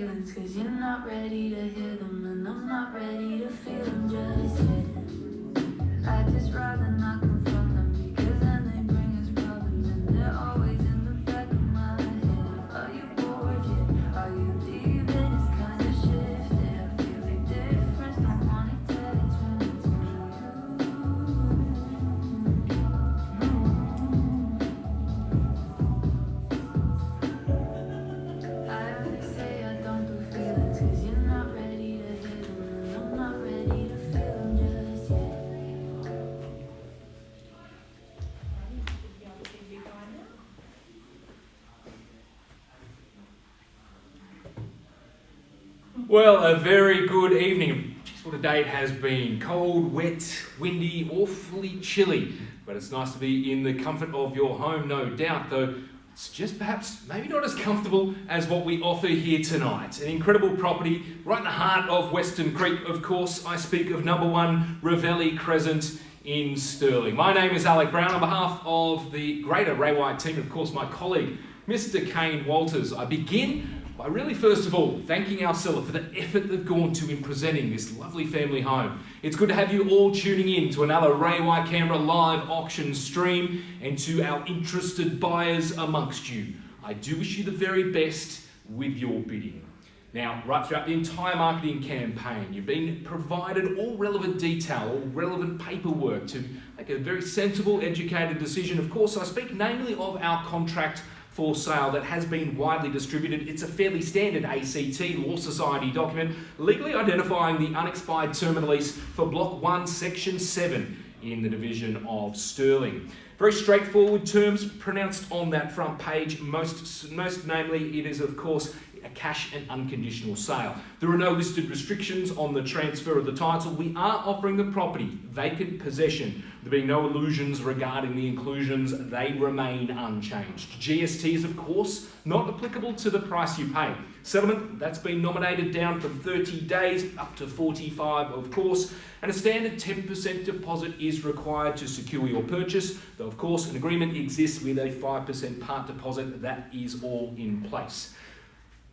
feelings, cause you're not ready to hear them, and I'm not ready to feel them just yet. I'd just rather not confront them, because then they bring us problems, and they're always in the back of my head. Are you bored yet? Are you leaving? It's kinda shifted. I feel the difference, don't want attachment to you. I always say I don't do feelings, cause you're not ready to hear them, and I'm not ready to feel them just yet. Well, a very good evening. Just what a day it has been. Cold, wet, windy, awfully chilly. But it's nice to be in the comfort of your home, no doubt, though it's just perhaps maybe not as comfortable as what we offer here tonight. An incredible property right in the heart of Western Creek, of course. I speak of number 1 Reveley Crescent in Stirling. My name is Alec Brown. On behalf of the greater Ray White team, and of course my colleague, Mr. Kane Walters, I begin by really first of all thanking our seller for the effort they've gone to in presenting this lovely family home. It's good to have you all tuning in to another Ray White Canberra live auction stream, and to our interested buyers amongst you, I do wish you the very best with your bidding. Now, right throughout the entire marketing campaign, you've been provided all relevant detail, all relevant paperwork to make a very sensible, educated decision. Of course, I speak namely of our contract for sale that has been widely distributed. It's a fairly standard ACT, Law Society document, legally identifying the unexpired term of the lease for Block 1, Section 7 in the division of Stirling. Very straightforward terms pronounced on that front page. Most namely, it is of course a cash and unconditional sale. There are no listed restrictions on the transfer of the title. We are offering the property vacant possession. There being no illusions regarding the inclusions, they remain unchanged. GST is of course not applicable to the price you pay. Settlement, that's been nominated down from 30 days up to 45 of course, and a standard 10% deposit is required to secure your purchase, though of course an agreement exists with a 5% part deposit. That is all in place.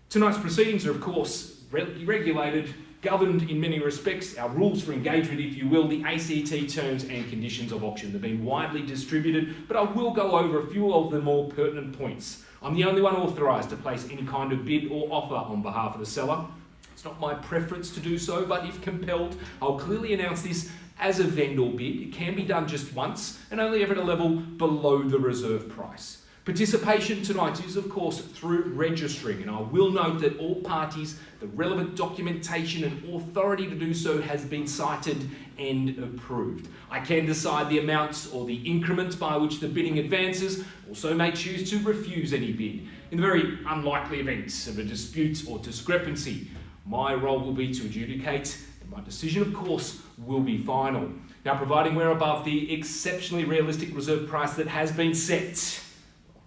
Tonight's proceedings are of course regulated, governed in many respects, our rules for engagement if you will, the ACT terms and conditions of auction. They've been widely distributed, but I will go over a few of the more pertinent points. I'm the only one authorised to place any kind of bid or offer on behalf of the seller. It's not my preference to do so, but if compelled, I'll clearly announce this as a vendor bid. It can be done just once and only ever at a level below the reserve price. Participation tonight is of course through registering, and I will note that all parties, the relevant documentation and authority to do so has been cited and approved. I can decide the amounts or the increments by which the bidding advances, also may choose to refuse any bid. In the very unlikely event of a dispute or discrepancy, my role will be to adjudicate, and my decision of course will be final. Now, providing we're above the exceptionally realistic reserve price that has been set,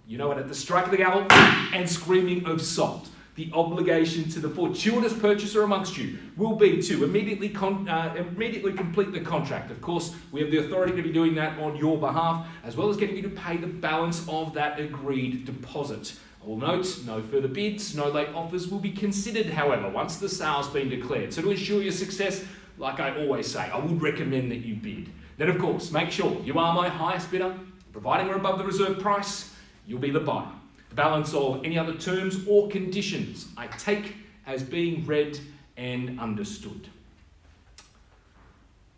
you know it, at the strike of the gavel and screaming of salt, the obligation to the fortuitous purchaser amongst you will be to immediately complete the contract. Of course, we have the authority to be doing that on your behalf, as well as getting you to pay the balance of that agreed deposit. I will note, no further bids, no late offers will be considered, however, once the sale's been declared. So to ensure your success, like I always say, I would recommend that you bid. Then of course, make sure you are my highest bidder. Providing we're above the reserve price, you'll be the buyer. The balance of any other terms or conditions I take as being read and understood.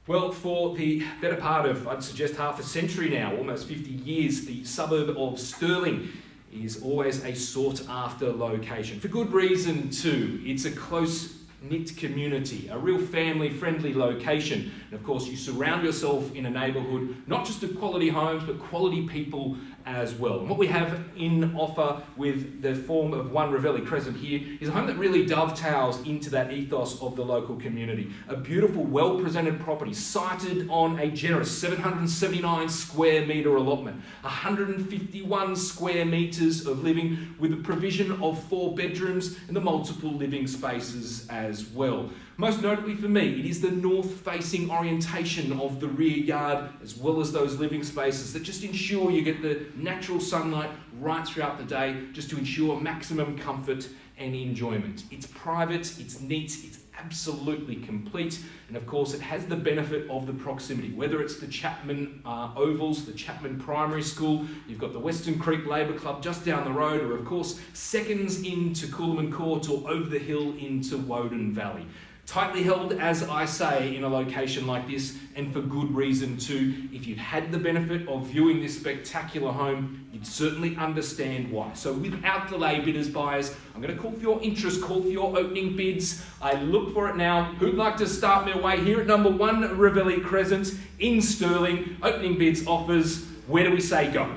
Well, for the better part of, I'd suggest, half a century now, almost 50 years, the suburb of Stirling is always a sought-after location. For good reason too. It's a close-knit community, a real family-friendly location. And of course, you surround yourself in a neighbourhood, not just of quality homes, but quality people as well. And what we have in offer with the form of 1 Reveley Crescent here is a home that really dovetails into that ethos of the local community. A beautiful, well-presented property sited on a generous 779 square metre allotment, 151 square metres of living with the provision of 4 bedrooms and the multiple living spaces as well. Most notably for me, it is the north-facing orientation of the rear yard, as well as those living spaces that just ensure you get the natural sunlight right throughout the day, just to ensure maximum comfort and enjoyment. It's private, it's neat, it's absolutely complete, and of course it has the benefit of the proximity. Whether it's the Chapman Ovals, the Chapman Primary School, you've got the Western Creek Labour Club just down the road, or of course seconds into Coolman Court or over the hill into Woden Valley. Tightly held, as I say, in a location like this, and for good reason too. If you've had the benefit of viewing this spectacular home, you'd certainly understand why. So without delay, bidders, buyers, I'm going to call for your interest, call for your opening bids. I look for it now. Who'd like to start me away here at number 1, Reveley Crescent in Stirling? Opening bids, offers, where do we say go?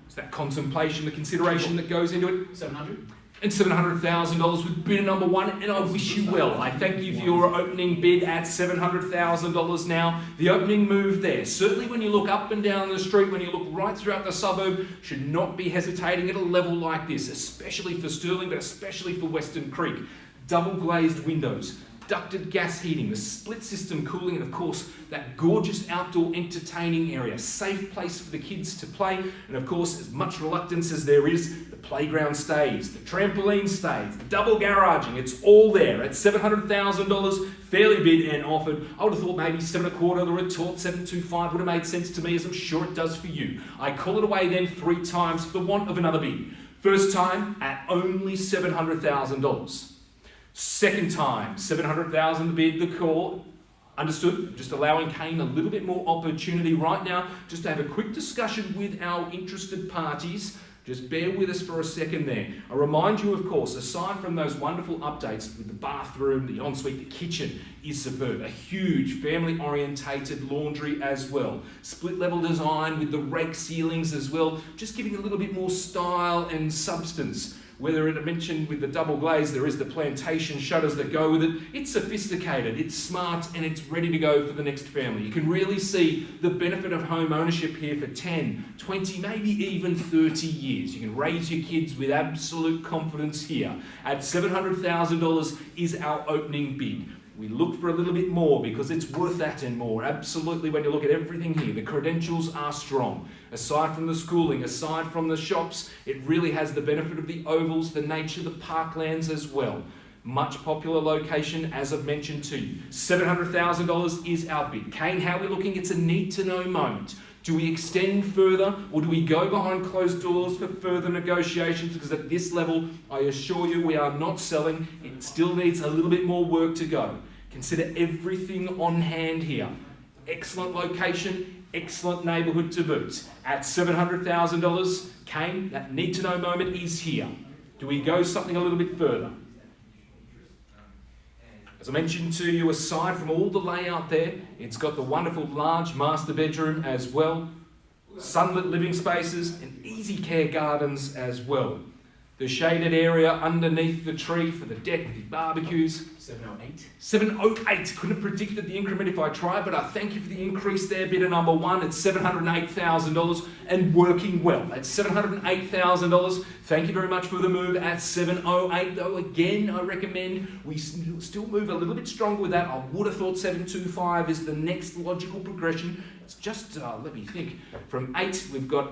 It's that contemplation, the consideration that goes into it. 700. And $700,000 with bidder number 1, and I wish you well. I thank you for your opening bid at $700,000 now. The opening move there, certainly when you look up and down the street, when you look right throughout the suburb, should not be hesitating at a level like this, especially for Stirling, but especially for Western Creek. Double glazed windows, ducted gas heating, the split system cooling, and of course that gorgeous outdoor entertaining area, safe place for the kids to play, and of course as much reluctance as there is, the playground stays, the trampoline stays, the double garaging, it's all there at $700,000, fairly bid and offered. I would have thought maybe 7.25 or a taut 725 would have made sense to me, as I'm sure it does for you. I call it away then 3 times for the want of another bid. First time at only $700,000. Second time, $700,000 to bid, the call. Understood? Just allowing Kane a little bit more opportunity right now just to have a quick discussion with our interested parties. Just bear with us for a second there. I remind you, of course, aside from those wonderful updates with the bathroom, the ensuite, the kitchen is superb. A huge family-orientated laundry as well. Split-level design with the rake ceilings as well, just giving a little bit more style and substance. Whether it mentioned with the double glaze, there is the plantation shutters that go with it. It's sophisticated, it's smart, and it's ready to go for the next family. You can really see the benefit of home ownership here for 10, 20, maybe even 30 years. You can raise your kids with absolute confidence here. At $700,000 is our opening bid. We look for a little bit more because it's worth that and more. Absolutely, when you look at everything here, the credentials are strong. Aside from the schooling, aside from the shops, it really has the benefit of the ovals, the nature, the parklands as well. Much popular location, as I've mentioned to you. $700,000 is our bid. Kane, how are we looking? It's a need-to-know moment. Do we extend further, or do we go behind closed doors for further negotiations? Because at this level, I assure you, we are not selling. It still needs a little bit more work to go. Consider everything on hand here. Excellent location, excellent neighbourhood to boot. At $700,000, Kane, that need-to-know moment is here. Do we go something a little bit further? As I mentioned to you, aside from all the layout there, it's got the wonderful large master bedroom as well, sunlit living spaces and easy care gardens as well. The shaded area underneath the tree for the deck, the barbecues. 708. 708. Couldn't have predicted the increment if I tried, but I thank you for the increase there. Bidder number 1 at $708,000 and working well. At $708,000. Thank you very much for the move at 708. Though again, I recommend we still move a little bit stronger with that. I would have thought 725 is the next logical progression. It's just, let me think. From 8, we've got,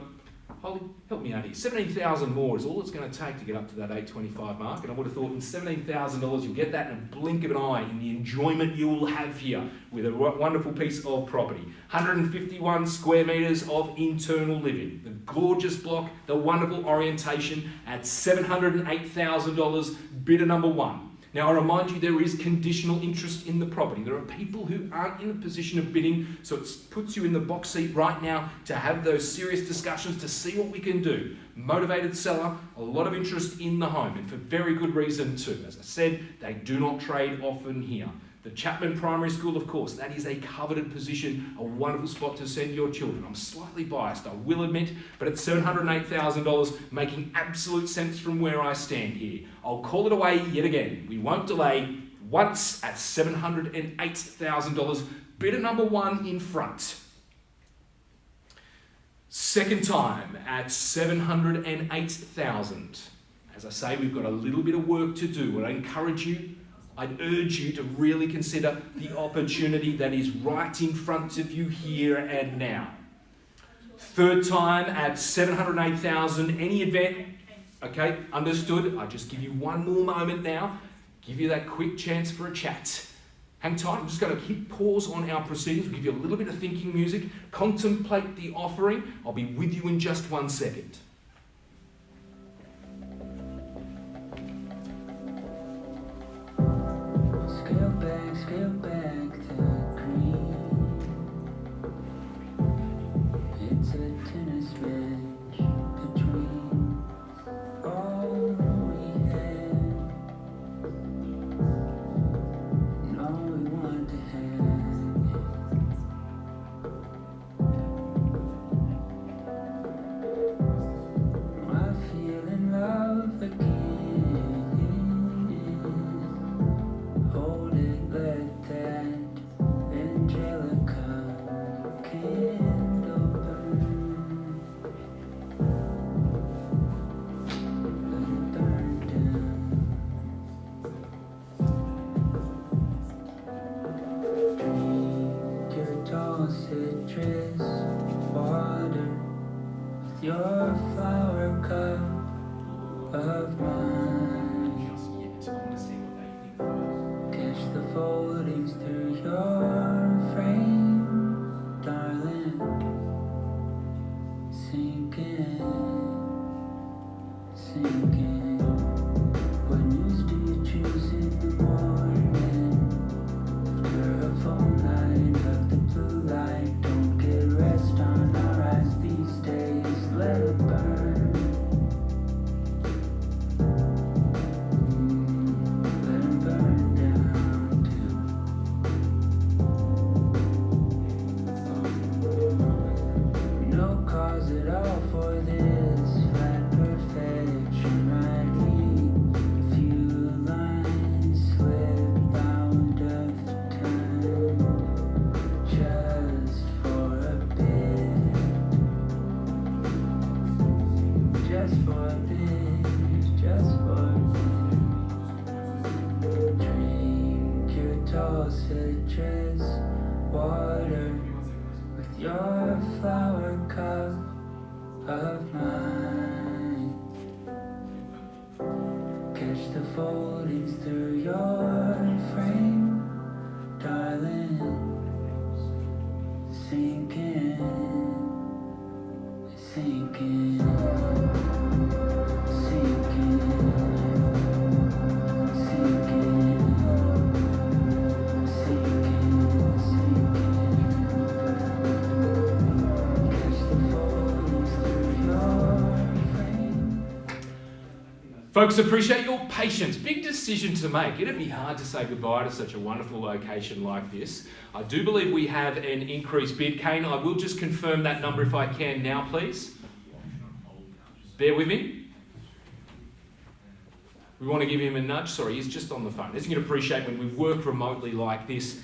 Holly, help me out here. 17,000 more is all it's going to take to get up to that 825 mark. And I would have thought in $17,000 you'll get that in a blink of an eye in the enjoyment you will have here with a wonderful piece of property. 151 square metres of internal living. The gorgeous block, the wonderful orientation at $708,000, bidder number 1. Now, I remind you, there is conditional interest in the property. There are people who aren't in a position of bidding, so it puts you in the box seat right now to have those serious discussions to see what we can do. Motivated seller, a lot of interest in the home, and for very good reason too. As I said, they do not trade often here. The Chapman Primary School, of course, that is a coveted position, a wonderful spot to send your children. I'm slightly biased, I will admit, but at $708,000, making absolute sense from where I stand here. I'll call it away yet again. We won't delay. Once at $708,000, bidder number 1 in front. Second time at $708,000. As I say, we've got a little bit of work to do, and I encourage you, I'd urge you to really consider the opportunity that is right in front of you here and now. Third time at $708,000. Okay, understood. I just give you one more moment now. Give you that quick chance for a chat. Hang tight. I'm just going to hit pause on our proceedings. We'll give you a little bit of thinking music. Contemplate the offering. I'll be with you in just 1 second. Scale back to green. It's a tennis match between all we had and all we want to have. I feel in love again. Hold it, let that Angelica candle burn. Let it burn down. Drink your tall citrus water with your flower cup of mine. Catch the foldings through your frame, darling. Sink in, sink in. What news do you choose in the morning? After a full night of the blue light, don't get rest on our eyes these days. Let it burn. Citrus water with your flower cup of mine. Catch the foldings through your frame, darling. Sink in, sink in, sink in. Folks, appreciate your patience. Big decision to make. It'd be hard to say goodbye to such a wonderful location like this. I do believe we have an increased bid. Kane, I will just confirm that number if I can now, please. Bear with me. We want to give him a nudge. Sorry, he's just on the phone. As you can appreciate, when we work remotely like this,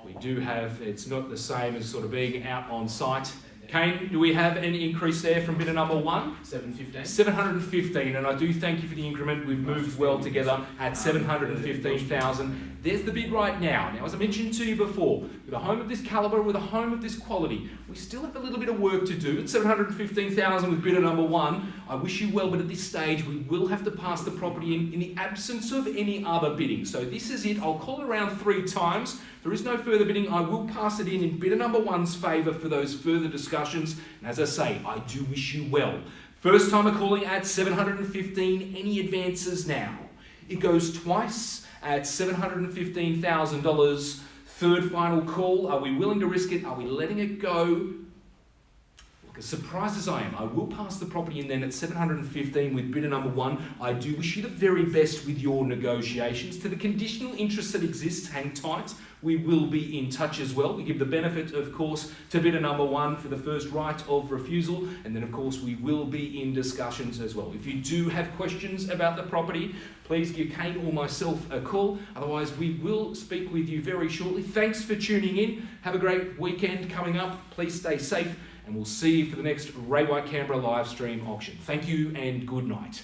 we do have, it's not the same as sort of being out on site. Kane, do we have an increase there from bidder number 1? 715. 715, and I do thank you for the increment. We've moved well together at 715,000. There's the bid right now. Now, as I mentioned to you before, with a home of this calibre, with a home of this quality, we still have a little bit of work to do. At 715,000 with bidder number 1, I wish you well, but at this stage, we will have to pass the property in the absence of any other bidding. So this is it. I'll call around 3 times. If there is no further bidding, I will pass it in bidder number 1's favour for those further discussions. And as I say, I do wish you well. First timer calling at 715. Any advances now? It goes twice at $715,000. Third final call. Are we willing to risk it? Are we letting it go? Look, as surprised as I am, I will pass the property in then at 715 with bidder number 1. I do wish you the very best with your negotiations. To the conditional interest that exists, hang tight. We will be in touch as well. We give the benefit, of course, to bidder number 1 for the first right of refusal. And then, of course, we will be in discussions as well. If you do have questions about the property, please give Kate or myself a call. Otherwise, we will speak with you very shortly. Thanks for tuning in. Have a great weekend coming up. Please stay safe. And we'll see you for the next Ray White Canberra live stream auction. Thank you and good night.